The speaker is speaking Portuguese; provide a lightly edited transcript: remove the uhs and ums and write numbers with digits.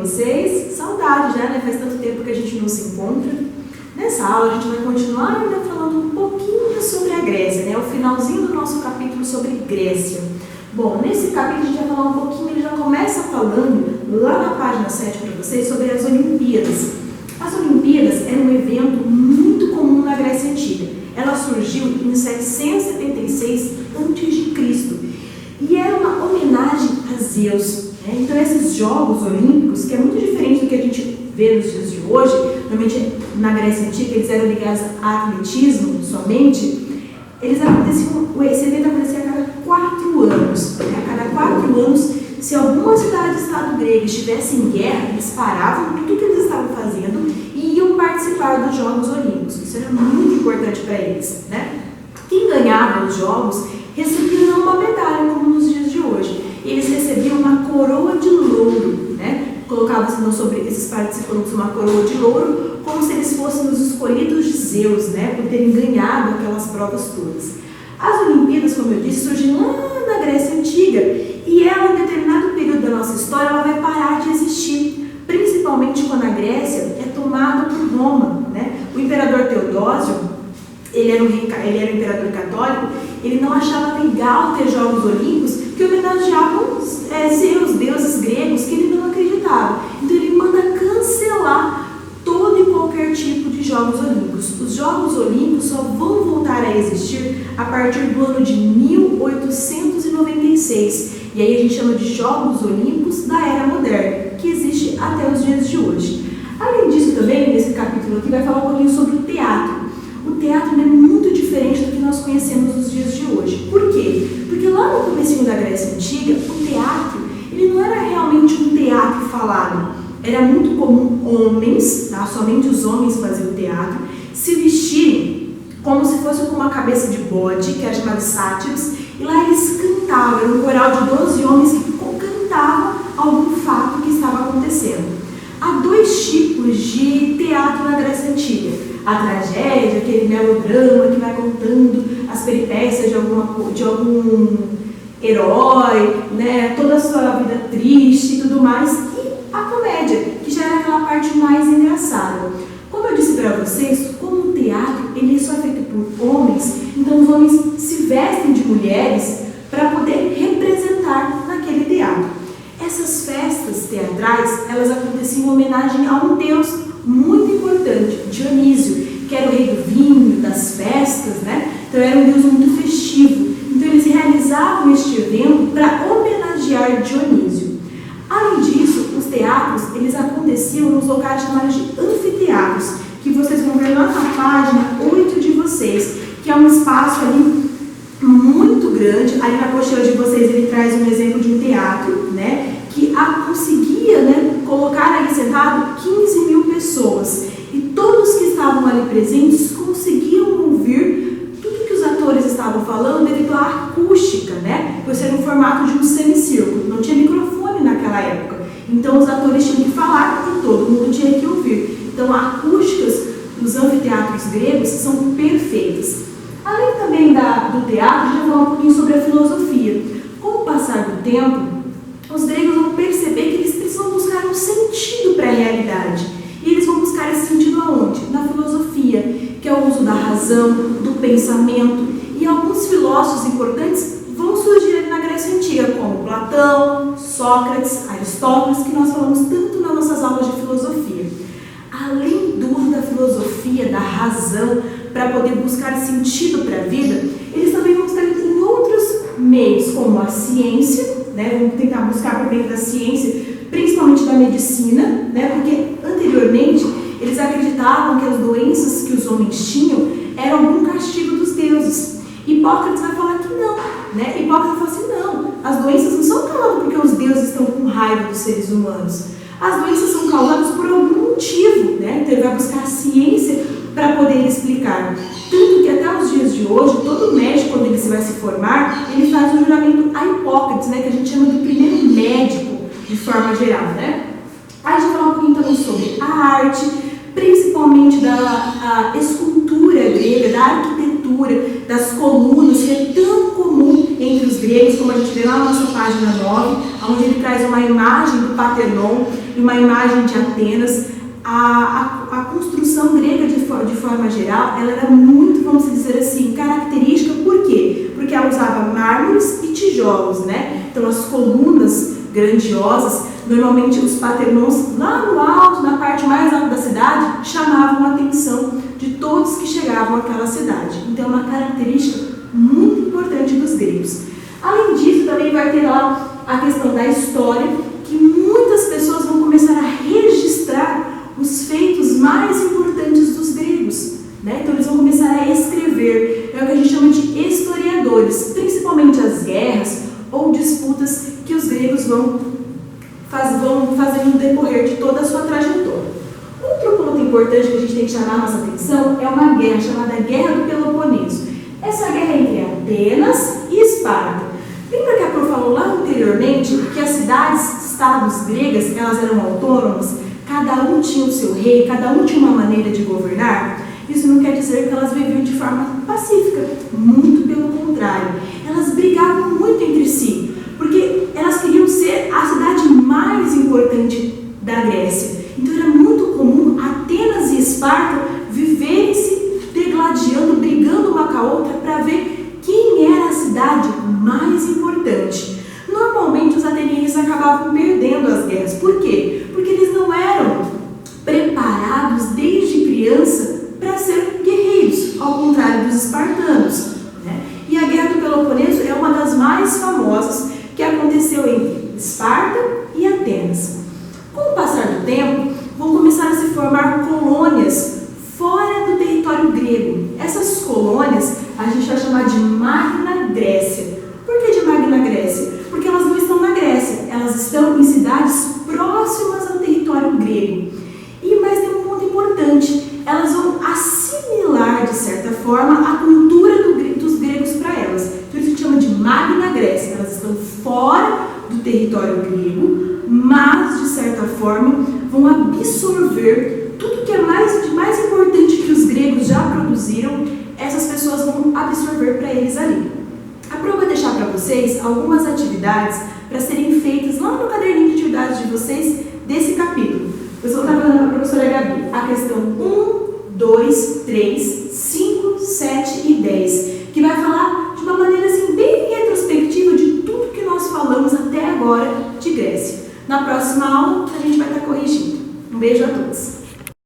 vocês? Saudade já, né? Faz tanto tempo que a gente não se encontra. Nessa aula a gente vai continuar ainda falando um pouquinho sobre a Grécia, né? O finalzinho do nosso capítulo sobre Grécia. Bom, nesse capítulo a gente vai falar um pouquinho, ele já começa falando lá na página 7 para vocês sobre as Olimpíadas. As Olimpíadas eram um evento muito comum na Grécia Antiga. Ela surgiu em 776 a.C. e era uma homenagem a Zeus. Então esses Jogos Olímpicos, que é muito diferente do que a gente vê nos dias de hoje, normalmente na Grécia Antiga eles eram ligados a atletismo somente, esse evento acontecia a cada 4 anos. A cada 4 anos, se alguma cidade-estado grega estivesse em guerra, eles paravam tudo que eles estavam fazendo e iam participar dos Jogos Olímpicos. Isso era muito importante para eles, né? Quem ganhava os Jogos recebia uma medalha, como nos dias de hoje. Eles recebiam uma coroa de louro, né? Colocava-se sobre esses participantes uma coroa de louro, como se eles fossem os escolhidos de Zeus, né? Por terem ganhado aquelas provas todas. As Olimpíadas, como eu disse, surgem lá na Grécia Antiga e ela, em determinado período da nossa história, ela vai parar de existir, principalmente quando a Grécia é tomada por Roma, né? O imperador Teodósio, ele era um imperador católico, ele não achava legal ter Jogos Olímpicos que homenageavam Zeus, deuses gregos, que ele não acreditava. Então ele manda cancelar todo e qualquer tipo de Jogos Olímpicos. Os Jogos Olímpicos só vão voltar a existir a partir do ano de 1896. E aí a gente chama de Jogos Olímpicos da Era Moderna, que existe até os dias de hoje. Além disso também, nesse capítulo aqui, vai falar um pouquinho sobre o teatro. O teatro é muito diferente do que nós conhecemos nos dias de hoje. Por quê? Porque lá no comecinho da Grécia Antiga, o teatro, ele não era realmente um teatro falado. Era muito comum homens, tá? Somente os homens faziam teatro, se vestirem como se fosse com uma cabeça de bode, que era chamado sátiros, e lá eles cantavam. Era um coral de 12 homens que cantavam algum fato que estava acontecendo. Há 2 tipos de teatro na Grécia Antiga. A tragédia, aquele melodrama que vai contando as peripécias de algum herói, né? Toda a sua vida triste e tudo mais. E a comédia, que já era aquela parte mais engraçada. Como eu disse para vocês, como o teatro ele só é feito por homens, então os homens se vestem de mulheres para poder representar naquele teatro. Essas festas teatrais, elas aconteciam em homenagem a um deus muito importante, Dionísio, que era o rei do vinho, das festas, né? Então era um deus muito festivo. Então eles realizavam este evento para homenagear Dionísio. Além disso, os teatros, eles aconteciam nos locais chamados de anfiteatros, que vocês vão ver lá na página 8 de vocês, que é um espaço ali muito grande. Ali na apostila de vocês ele traz um exemplo de um teatro, né? Que conseguia, né, colocar ali sentado 15 mil pessoas. E todos que estavam ali presentes conseguiam ouvir tudo que os atores estavam falando devido à acústica, né? Por ser um formato de um semicírculo. Não tinha microfone naquela época. Então os atores tinham que falar e todo mundo tinha que ouvir. Então as acústicas dos anfiteatros gregos são perfeitas. Além também do teatro, a gente vai falar um pouquinho sobre a filosofia. Com o passar do tempo, os gregos vão perceber que eles precisam buscar um sentido para a realidade. E eles vão buscar esse sentido aonde? Na filosofia, que é o uso da razão, do pensamento. E alguns filósofos importantes vão surgir ali na Grécia Antiga, como Platão, Sócrates, Aristóteles, que nós falamos tanto nas nossas aulas de filosofia. Além do uso da filosofia, da razão, para poder buscar sentido para a vida, eles também vão estar em outros meios, como a ciência, né? Vamos tentar buscar por meio da ciência, principalmente da medicina, né? Porque anteriormente eles acreditavam que as doenças que os homens tinham eram algum castigo dos deuses. Hipócrates vai falar que não, né? Hipócrates fala assim, não, as doenças não são causadas porque os deuses estão com raiva dos seres humanos. As doenças são causadas por algum motivo, né? Então ele vai buscar a ciência para poder explicar. Tanto que até os dias de hoje, todo médico, quando ele vai se formar, ele faz um juramento a Hipócrates, né? Que a gente chama de primeiro médico, de forma geral, né? Aí a gente vai falar um pouquinho também sobre a arte, principalmente da escultura grega, da arquitetura, das colunas, que é tão comum entre os gregos, como a gente vê lá na nossa página 9, onde ele traz uma imagem do Partenon e uma imagem de Atenas. A construção grega, de forma geral, ela era muito, vamos dizer assim, característica. Por quê? Porque ela usava mármores e tijolos, né? Então, as colunas grandiosas, normalmente os Partenons, lá no alto, na parte mais alta da cidade, chamavam a atenção de todos que chegavam àquela cidade. Então, é uma característica muito importante dos gregos. Além disso, também vai ter lá a questão da história, que muitas pessoas vão começar a registrar os feitos mais importantes dos gregos, né? Então eles vão começar a escrever, é o que a gente chama de historiadores, principalmente as guerras ou disputas que os gregos vão fazer no decorrer de toda a sua trajetória. Outro ponto importante que a gente tem que chamar a nossa atenção é uma guerra chamada Guerra do Peloponeso. Essa guerra é entre Atenas e Esparta. Lembra que a Pro falou lá anteriormente que as cidades-estados gregas, elas eram autônomas? Cada um tinha o seu rei, cada um tinha uma maneira de governar. Isso não quer dizer que elas viviam de forma pacífica, muito pelo contrário. Elas brigavam muito entre si, porque elas queriam ser a cidade mais importante da Grécia. Então era muito comum Atenas e Esparta viverem se degladiando, brigando uma com a outra para ver quem era a cidade mais importante. Normalmente os atenienses acabavam perdendo as guerras. Por quê? Porque eles não eram preparados desde criança para ser guerreiros, ao contrário dos espartanos, né? E a Guerra do Peloponeso é uma das mais famosas que aconteceu entre Esparta e Atenas. Com o passar do tempo, vão começar a se formar colônias fora do território grego. Essas colônias a gente vai chamar de Magna Grécia. Por que de Magna Grécia? Porque elas não estão na Grécia, elas estão em cidades próximas ao território grego. Mas tem um ponto importante, elas vão assimilar, de certa forma, a cultura dos gregos para elas. Então, isso a gente chama de Magna Grécia. Elas estão fora do território grego, mas, de certa forma, vão absorver tudo que é de mais importante que os gregos já produziram. Essas pessoas vão absorver para eles ali. A Pro vai deixar para vocês algumas atividades para serem feitas lá no caderninho de atividades de vocês desse capítulo. Eu estou trabalhando com a professora Gabi a questão 1, 2, 3, 5, 7 e 10, que vai falar de uma maneira assim, bem retrospectiva de tudo que nós falamos até agora de Grécia. Na próxima aula, a gente vai estar corrigindo. Um beijo a todos.